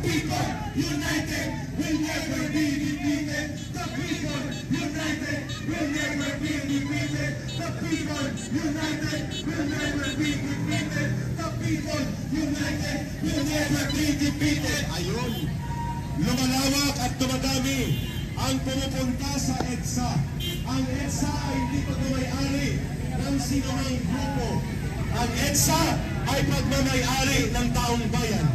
people united will never be defeated. The people united will never be defeated. The people united will never be defeated. The people united will never be defeated. Ayun, lumalawak at dumadami ang pumupunta sa EDSA. Ang EDSA ay hindi pagmamayari ng sinumang grupo. Ang EDSA ay pagmamayari ng taong bayan.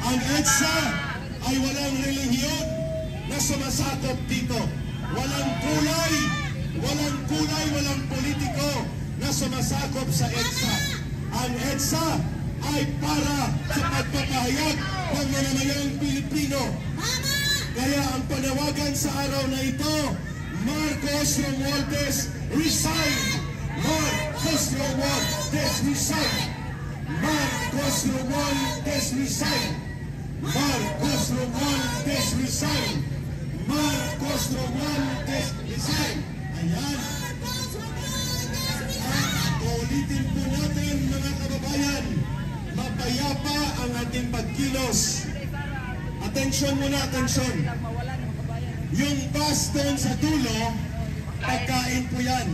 Ang EDSA ay walang relihiyon na sumasakop dito. Walang kulay, walang politiko na sumasakop sa EDSA. Ang EDSA ay para sa pagpapahayag ng mamamayang Pilipino. Kaya ang panawagan sa araw na ito, Marcos Romualdez, resign! Marcos Romualdez, resign! Marcos Romualdez, resign! Marcos Romualdez, resign! Marcos Romualdez, resign! Ayan! Ulitin po natin mga kababayan, mapayapa ang ating pagkilos. Atensyon muna, atensyon. Yung bus doon sa dulo, pagkain po yan.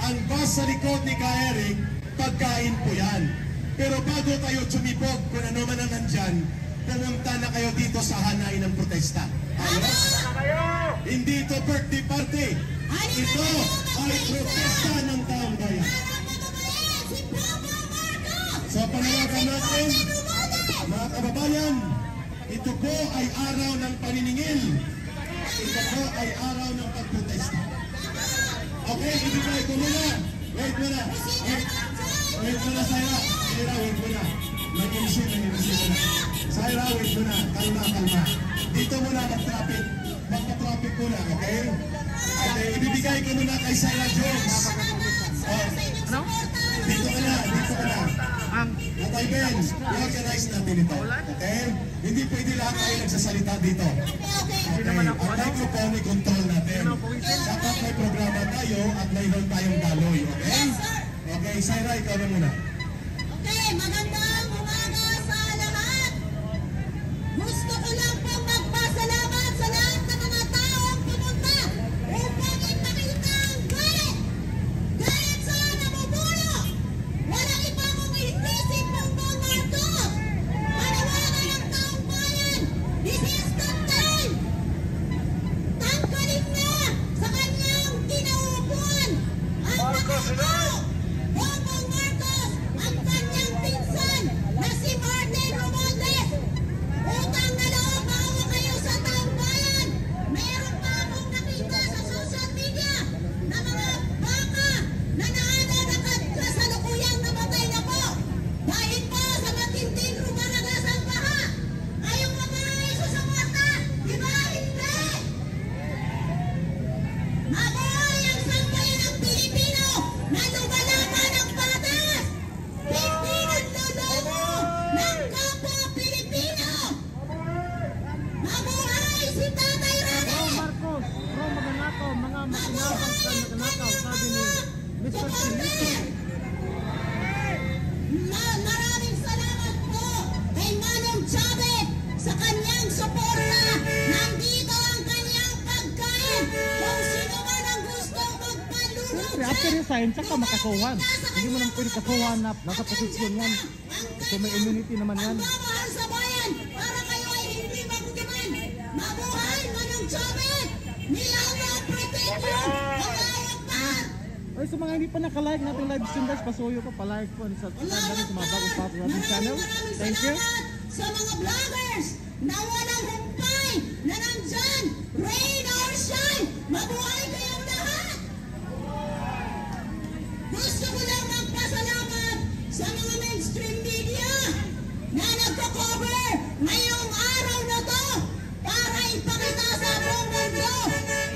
Ang bus sa likod ni Ka-Eric, pagkain po yan. Pero bago tayo sumibog kung ano man ang nandyan, pumunta na kayo dito sa hanay ng protesta. Ayos? Hindi ito birthday party. Ito ay protesta ng taong bayan. So panawagan natin, mga kababayan, ito po ay araw ng paniningil. Ito po ay araw ng pagprotesta. Okay, ibigay ko muna. Wait muna. Wait muna, Saira. Saira, wait muna. Nag-inisip muna. Saira, wait muna. Kalma, kalma. Dito muna mag-traffic. Magpa-traffic muna, okay? Okay, ibibigay ko muna kay Saira Jones. Ano? Dito ka na, dito ka na. Natay Ben, i-organize natin ito. Okay? Hindi pwede lahat tayo nagsasalita dito. Okay, ang microphone i-control natin. Dapat may programa tayo at mayroon tayong daloy. Okay? Okay, Saira, ikaw na muna. Okay, magandang umaga sa lahat. Gusto ko lang pong magpasalamat sa lahat ng mga taong pumunta upang ipakita ang galit. Galit sa namumuno. Walang ibang umihitisip ng mga ito. Panawagan ng taong bayan. This is the time. Tanggalin na sa kanyang kinauupuan ang nakakaw. Bongbong Marcos, ang kanyang pinsan na si Martin Romualdez. Utang na loob, maawa kayo sa taong bayan. Meron pa akong nakita sa social media na mga baka na naana na kasalukuyang namatay na po. Dahil po sa matinding rumaragas ang baha. Kayong mga isusumata, di ba hindi? Mabuhay ang sambayan ng Pilipino na lumalaban ng batas. Hindi naglolobo ng kapwa Pilipino. Mabuhay si Tatay Rani. Marcos, magnanakaw, mga magnanakaw sa magnanakaw, sabi ni Mr. Silvio. Maraming salamat po kay Manong Chavez sa kanyang suporta. Nandito ang kanyang pagkain. Kung sino man ang gustong magpalunod Siyempre, after resign, saka makakuhan. Hindi mo nang pwede kakuhan na nasa posisyon yan. So may immunity naman yan. Pagmamahal sa bayan para kayo ay hindi magdiman. Mabuhay Manong Chavez. Nilawa protection. Ang pa. Ay, sa mga hindi pa nakalike nating live stream guys, pasuyo ko, palike po, sa mga bagong pop natin channel. Thank you. Sa mga vloggers na walang humpay na nandyan, rain or shine, mabuhay kayong lahat. Gusto ko lang magpasalamat sa mga mainstream media na nagko-cover ngayong araw na to para ipakita sa buong mundo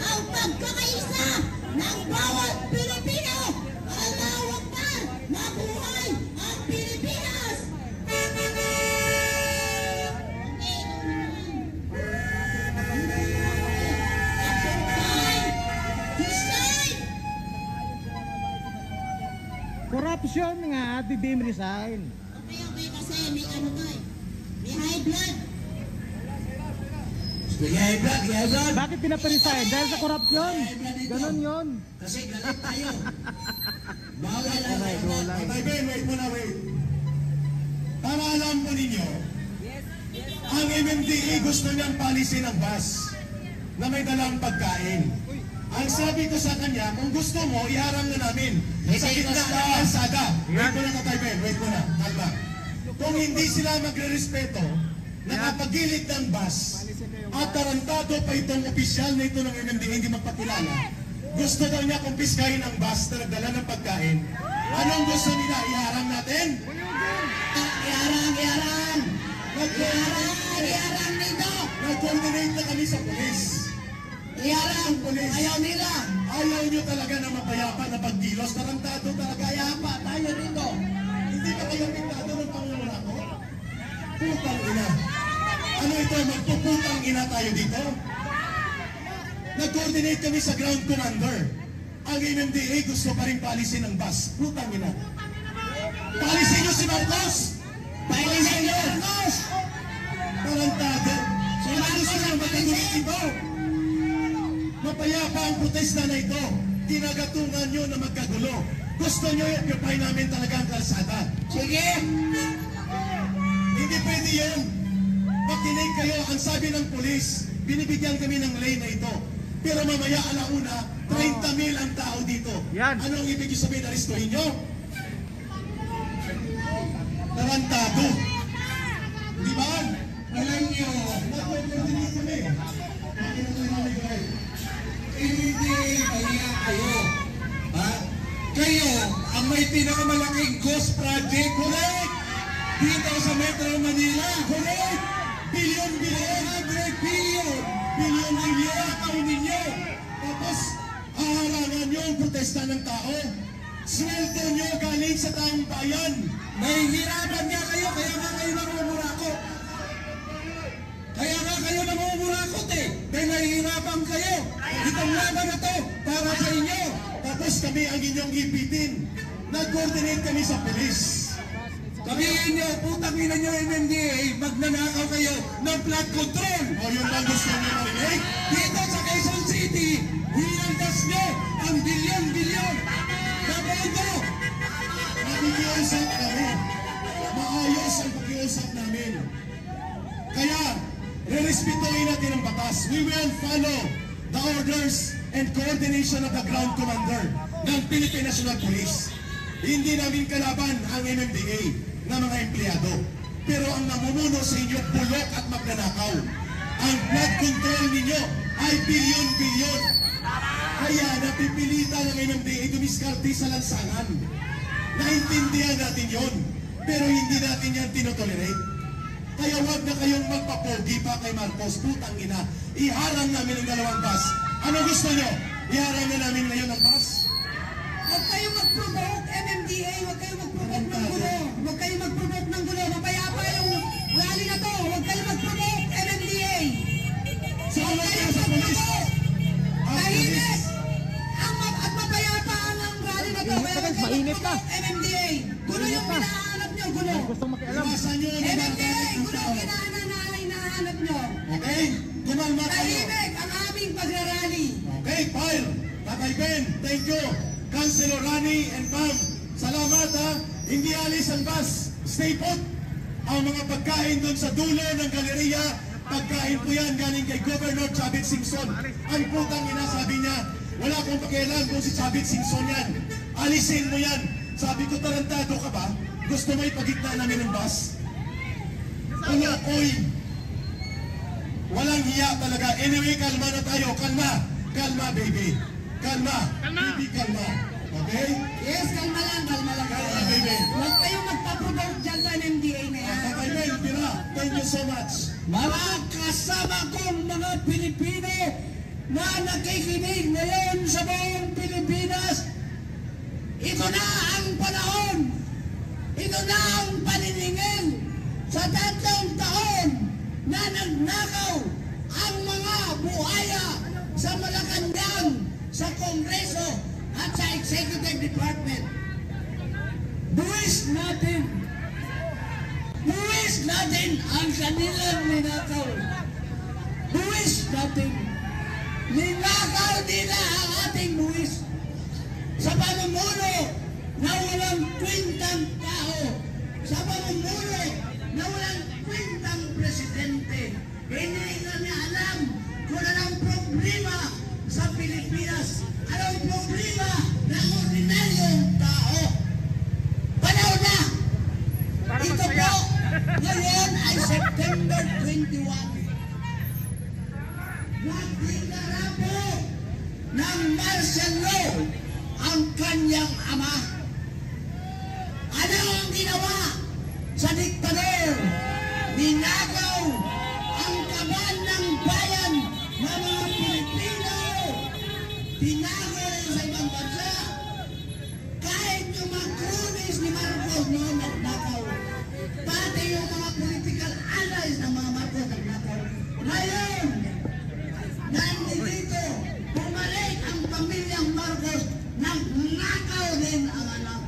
ang pagkakaisa ng bawat Pilipino. Allahu Akbar, mabuhay ang Pilipinas! Corruption nga, BBM resign. Okay, kasi may ano to eh. May high blood. Bakit pinaparesign? Dahil sa korupsyon. Ganon yun. Kasi galit tayo. Bawal Alright, go lang. Tatay Ben, wait muna, wait. Para alam po ninyo, ang MMDA gusto niyang palisin ang bus na may dalang pagkain. Ang sabi ko sa kanya, kung gusto mo, iharang na namin sa gitna ng kalsada. Wait muna, Tatay Ben, wait muna. Kalma. Kung hindi sila magre-respeto, nakapagilid ng bus, at tarantado pa itong opisyal na ito ng MMDA hindi magpakilala, gusto daw niya kumpiskahin ang bus na nagdala ng pagkain. Anong gusto nila? Iharang natin? Iharang nito. Nag-coordinate na kami sa polis. Iharang. Polis. Ayaw nila. Ayaw nyo talaga na mapayapa na pagdilos. Tarantado talaga. Kayapa tayo rito. Hindi ba kayo pintado ng Panginoon ako? Putang ina. Ano ito? Magpuputang ina tayo dito? Nag-coordinate kami sa ground commander. Ang MMDA gusto pa rin paalisin ang bus. Putang ina. Paalisin nyo si Marcos! Paalisin nyo! Tarantado. Ano gusto nyo matagulin ito? Mapayapa ang protesta na ito. Tinagatungan nyo na magkagulo. Gusto nyo i-occupy namin talaga ang kalsada. Sige. Hindi pwede yun. Makinig kayo, ang sabi ng pulis, binibigyan kami ng lane na ito. Pero mamaya alauna, 30,000 ang tao dito. Yan. Anong ibig sabihin, aristuhin nyo? Tarantado. Di ba? Alam niyo, Nag-coordinate kami. hindi kaya kayo. Ha? Kayo, ang may pinakamalaking ghost project, correct? Dito sa Metro Manila, correct? Bilyon-bilyon. 100 billion. Bilyon-bilyon ang taon ninyo. Tapos, haharangan nyo ang protesta ng tao. Sweldo nyo galing sa taong bayan. Nahihirapan nga kayo, kaya nga kayo namumurakot. Kaya nga kayo namumurakot eh. Dahil nahihirapan kayo. Itong laban na to, para sa inyo. Tapos kami ang inyong ipitin. Nag-coordinate kami sa polis. Sabihin nyo, putang ina nyo MMDA, magnanakaw kayo ng flood control. O yun lang gusto nyo marinig? Dito sa Quezon City, hinaldas nyo ang bilyon-bilyon na bondo. Nakikiusap kami. Maayos ang pakiusap namin. Kaya, rerespetuhin natin ang batas. We will follow the orders and coordination of the ground commander ng Philippine National Police. Hindi namin kalaban ang MMDA na mga empleyado. Pero ang namumuno sa inyo, bulok at magnanakaw. Ang flood control ninyo ay bilyon-bilyon. Kaya napipilitan ng MMDA dumiskarte sa lansangan. Naintindihan natin yon, pero hindi natin yan tinotolerate. Kaya huwag na kayong magpapogi pa kay Marcos. Putang ina, iharang namin ang dalawang bus. Ano gusto nyo? Iharang na namin ngayon ang bus? Huwag kayong mag-promote, MMDA. Huwag kayong mag-promote ng gulo. Huwag kayong mag-promote ng gulo. Mapayapa yung rally na to. Huwag kayong mag-promote, MMDA. Huwag kayong mag-promote. Tahimik. At mapayapa ang rally na to. Kaya huwag kayong Mainit na. mag-promote, MMDA. Gulo yung hinahanap nyo, gulo. Gusto makialam. Iwasan nyo ang MMDA, nagagalit ng gulo tao. ang hinahanap nyo. Okay? Kumalma kayo. Tahimik ang aming pagrarally. Okay, file. Tatay Ben, thank you. Councilor Rani and Pam, salamat ha. Hindi alis ang bus. Stay put. Ang mga pagkain doon sa dulo ng galeriya, pagkain po yan galing kay Governor Chavit Singson. Ang putang ina, sabi niya, wala akong pakialam kung si Chavit Singson yan. Alisin mo yan. Sabi ko, tarantado ka ba? Gusto mo ipagitna namin ng bus? Ulokoy. Walang hiya talaga. Anyway, kalma na tayo. Kalma. Kalma, baby. Kalma. Baby, kalma. Okay? Yes, kalma lang. Kalma, baby. Huwag kayong magpapromote dyan sa MMDA na yan. Tatay Ben, tira. Thank you so much. Mga kasama kong mga Pilipino na nakikinig ngayon sa buong Pilipinas, ito na ang panahon, ito na ang paniningil sa 3 taon na nagnakaw ang mga buhaya sa Malacanang, sa Kongreso at sa Executive Department. Buwis natin ang kanilang ninakaw. Buwis buwis natin. Ninakaw nila ang ating buwis sa pamumuno na walang kwentang tao, sa pamumuno na walang kwentang presidente. Hindi na niya alam kung anong problema sa Pilipinas, anong problema ng ordinaryong tao. Panahon na! Ito po, ngayon ay September 21. Nagdeklara po ng martial law ang kanyang ama. Ano ang ginawa sa diktador? Ninakaw ang kaban ng bayan ng mga Pilipino. Tinago rin sa ibang bansa. Kahit yung mga cronies ni Marcos noon nagnakaw. Pati yung mga political allies ng mga Marcos nagnakaw. Ngayon, nandito, bumalik ang pamilyang Marcos, nagnakaw din ang anak.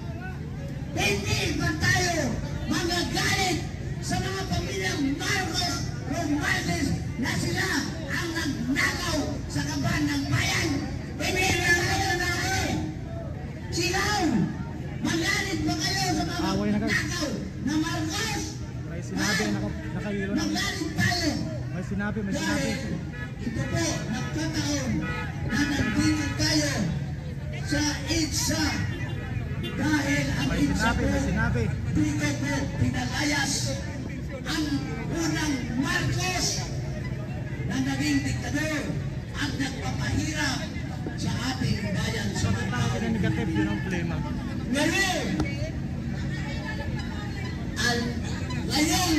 Hindi ba tayo magagalit sa mga pamilyang Marcos Romualdez na sila ang nagnakaw sa kaban ng bayan? Hindi ba tayo nagalit? Sigaw! Magalit ba kayo sa mga nagnakaw na Marcos? May sinabi, nakahilo na. Magalit tayo! May sinabi, may sinabi. Ito po, nagkataon na nandito tayo sa EDSA dahil ang May EDSA sinabi, po may sinabi. dito po pinalayas ang unang Marcos na naging diktador at nagpapahirap sa ating bayan sa mga tao. Ang negative yun ang problema. Ngayon,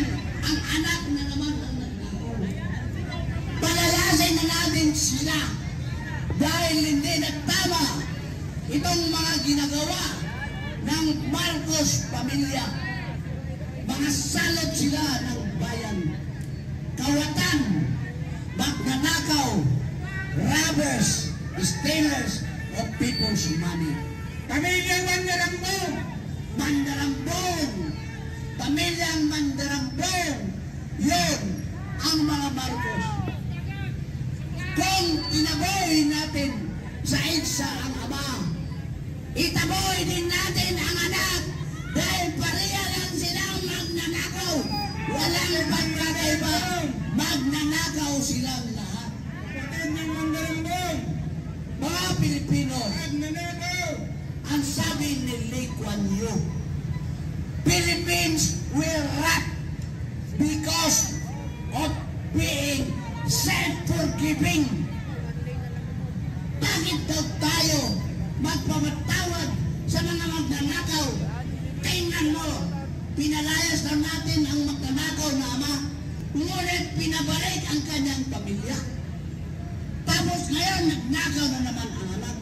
ang anak na naman ang nagnakaw. Palayasin na natin sila dahil hindi nagtama itong mga ginagawa ng Marcos pamilya. Mga salot sila ng bayan. Kawatan, magnanakaw, robbers, stealers of people's money. Pamilyang Mandarambong, Mandarambong, pamilyang Mandarambong, yun ang mga Marcos. Kung tinaboy natin sa EDSA ang ama, itaboy din natin ang anak dahil pareha lang silang magnanakaw. Walang pagkakaiba, magnanakaw silang lahat. Kapatid ng Mandarambong, mga Pilipino, magnanakaw. Ang sabi ni Lee Kuan Yew, Philippines will rot because of being self-forgiving. Bakit daw tayo magpamatawad sa mga magnanakaw? Tingnan mo, pinalayas na natin ang magnanakaw na ama, ngunit pinabalik ang kanyang pamilya. Tapos ngayon, nagnakaw na naman ang anak.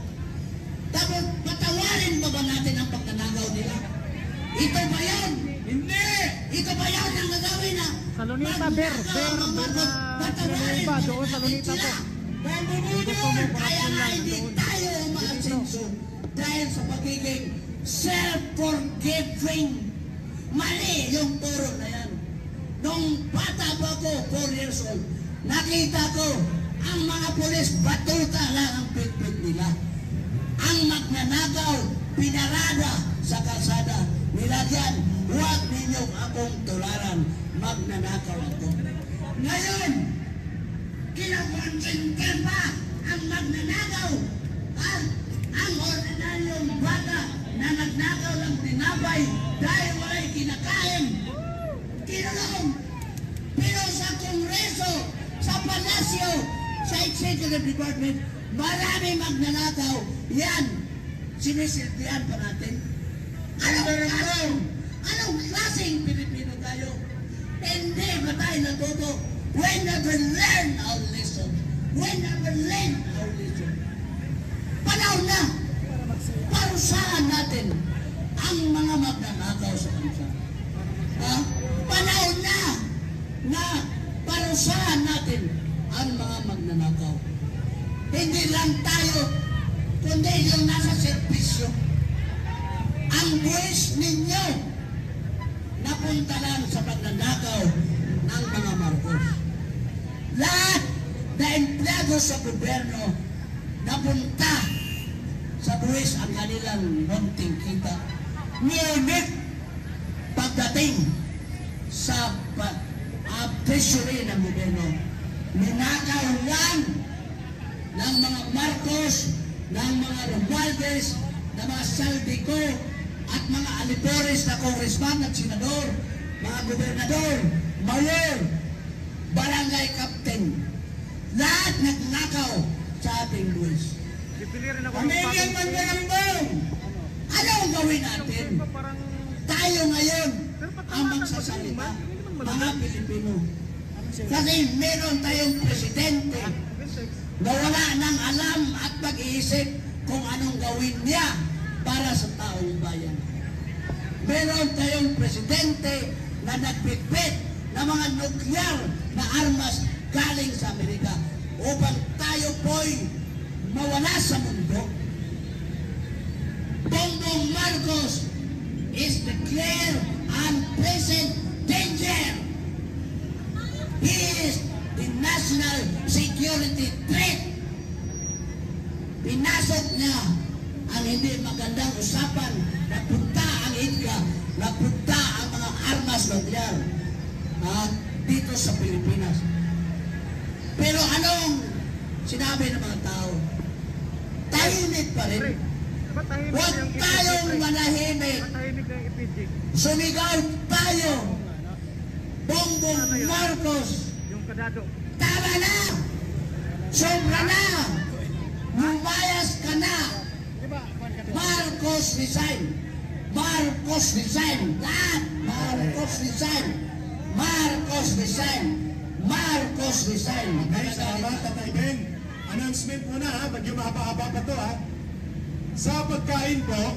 Tapos patawarin ba natin ang pagnanakaw nila? Ito ba yan? Hindi! Ito ba yan ang gagawin na Sa Lunita, Ber ba? Doon sa Lunita po. Kaya nga hindi tayo maasenso dahil sa pagiging self-forgiving. Mali yung turo na yan. Nung bata pa ko, 4 years old, nakita ko ang mga pulis batuta lang ang pitpit nila. Ang magnanakaw, pinarada sa kalsada. Nilagyan, huwag ninyong akong tularan, magnanakaw ako. Ngayon, kinakonsintin pa ang magnanakaw. Ang ordinaryong bata na nagnakaw ng tinapay dahil wala'y kinakain. Kinulong. Pero sa Kongreso, sa Palasyo, sa Executive Department, marami magnanakaw. Yan, sinisilbihan pa natin. Anong klaseng Pilipino tayo? Hindi ba tayo natuto? We never learn our lesson. We never learn our lesson. Panahon na, parusahan natin ang mga magnanakaw sa bansa. Panahon na parusahan natin ang mga magnanakaw. Hindi lang tayo, kundi yung nasa servisyo. Ang buwis ninyo napunta lang sa pagnanakaw ng mga Marcos. Lahat dahil empleyado sa gobyerno napunta sa buwis ang kanilang munting kita. Ngunit pagdating sa treasury ng gobyerno, ninakawan ng mga Marcos, ng mga Romualdez, ng mga Saldico, at mga alipores na congressman at senador, mga gobernador, mayor, barangay captain, lahat nagnakaw sa ating buwis. Pamilyang Mandarambong, ano ang gawin natin? Tayo ngayon ang magsasalita, mga Pilipino. Kasi meron tayong presidente na wala nang alam at pag-iisip kung anong gawin niya para sa taong bayan. Meron tayong presidente na nagpipit ng mga nuklear na armas galing sa Amerika upang tayo po'y mawala sa mundo. Bongbong Marcos is declared and present danger. He is the national security threat. Pinasok niya ang hindi magandang usapan, napunta ang IDCA, napunta ang mga armas nuklear dito sa Pilipinas. Pero anong sinabi ng mga tao? Tahimik pa rin. Huwag tayong manahimik. Sumigaw tayo. Bongbong Marcos, tama na! Sobra na! Lumayas ka na! Marcos resign! Marcos resign! Lahat! Marcos resign! Marcos resign! Marcos resign! Okay, salamat, Tatay Ben. Announcement muna ha, medyo mahaba-haba pa to ha. Sa pagkain po,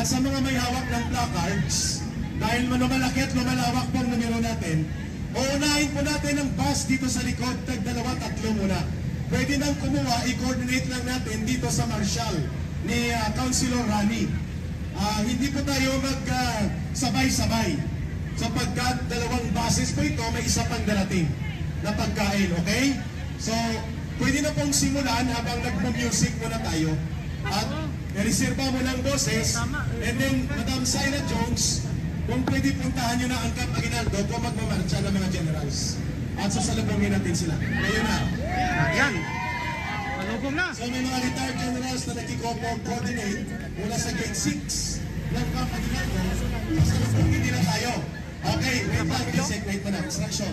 sa mga may hawak ng placards, dahil lumalaki at lumalawak po ang numero natin, uunahin po natin ang bus dito sa likod, tag-2, 3 muna. Pwede nang kumuha, i-coordinate lang natin dito sa Marshall ni Councilor Rani. Hindi po tayo mag-sabay-sabay. Sapagkat 2 buses po ito, may isa pang darating na pagkain, okay? So, pwede na pong simulan habang nagpo-music muna tayo. At reserva mo ng boses, and then Madam Syra Jones, kung pwede puntahan nyo na ang Camp Aguinaldo kung magmamarcha ng mga generals. At sasalubungin natin sila. Ngayon na. Yan. Malubong na. So may mga retired generals na nagkiko-coordinate mula sa Gate 6 ng Camp Aguinaldo. Sasalubungin nila tayo. Okay, wait lang. Wait pa na. Instruction.